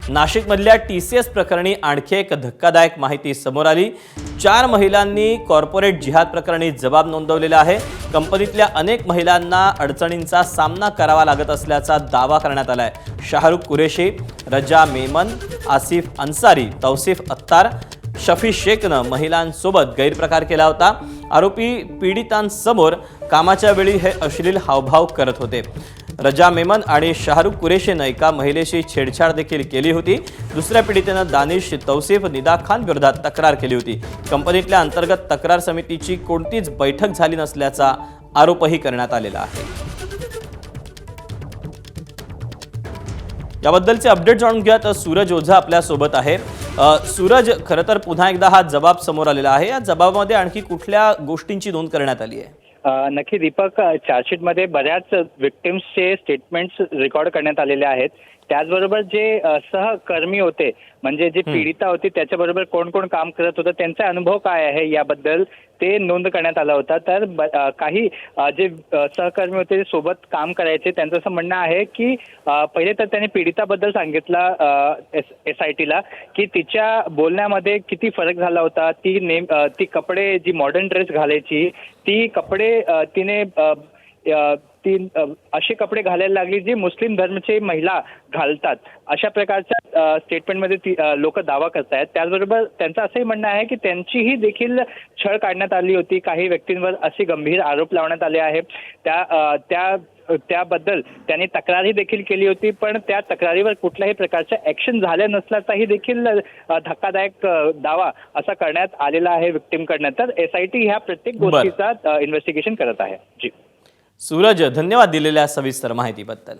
नाशिकमधल्या TCS प्रकरणी आणखी एक धक्कादायक माहिती समोर आली। 4 महिलांनी कॉर्पोरेट जिहाद प्रकरणी जबाब नोंदवलेला आहे। कंपनीतल्या अनेक महिलांना अडचणींचा सामना करावा लागत असल्याचा दावा करण्यात आलाय। शाहरुख कुरेशी, रजा मेमन, आसिफ अन्सारी, तौसिफ अत्तार, शफी शेखनं महिलांसोबत गैरप्रकार केला होता। आरोपी पीडितांसमोर कामाच्या वेळी हे अश्लील हावभाव करत होते। रजा मेमन आणि शाहरुख कुरेशीनं एका महिलेशी छेडछाड देखील केली होती। दुसऱ्या पीडितेनं दानिश तौसिफ निदा खान विरोधात तक्रार केली होती। कंपनीतल्या अंतर्गत तक्रार समितीची कोणतीच बैठक झाली नसल्याचा आरोपही करण्यात आलेला आहे। याबद्दलचे अपडेट जाणून घ्या तर सूरज ओझा आपल्या सोबत आहे। सूरज, खरं तर पुन्हा एकदा हा जबाब समोर आलेला आहे। या जबाबामध्ये आणखी कुठल्या गोष्टींची नोंद करण्यात आली आहे? नक्की दीपक, चार्जशीटमध्ये बऱ्याच विक्टिम्सचे स्टेटमेंट्स रेकॉर्ड करण्यात आलेले आहेत। त्याचबरोबर जे सहकर्मी होते, म्हणजे जे पीडिता होती त्याच्याबरोबर कोण कोण काम करत होतं, त्यांचा अनुभव काय आहे याबद्दल ते नोंद करण्यात आला होता। तर काही जे सहकर्मी होते सोबत काम करायचे त्यांचं असं म्हणणं आहे की पहिले तर त्यांनी पीडिताबद्दल सांगितलं SITला की तिच्या बोलण्यामध्ये किती फरक झाला होता। ती कपडे, जी मॉडर्न ड्रेस घालायची, ती कपडे तिने असे कपडे घालायला लागली जी मुस्लिम धर्माचे महिला घालतात, अशा प्रकारच्या स्टेटमेंटमध्ये ती लोक दावा करतायत। त्याचबरोबर त्यांचं असंही म्हणणं आहे की त्यांचीही देखील छळ काढण्यात आली होती। काही व्यक्तींवर असे गंभीर आरोप लावण्यात आले आहे। त्याबद्दल त्यांनी तक्रारही देखील केली होती, पण त्या तक्रारीवर कुठल्याही प्रकारच्या ॲक्शन झाल्या नसल्याचाही देखील धक्कादायक दावा असा करण्यात आलेला आहे विक्टिमकडनं। तर SIT ह्या प्रत्येक गोष्टीचा इन्व्हेस्टिगेशन करत आहे। जी सूरज, धन्यवाद दिलेल्या सविस्तर माहितीबद्दल।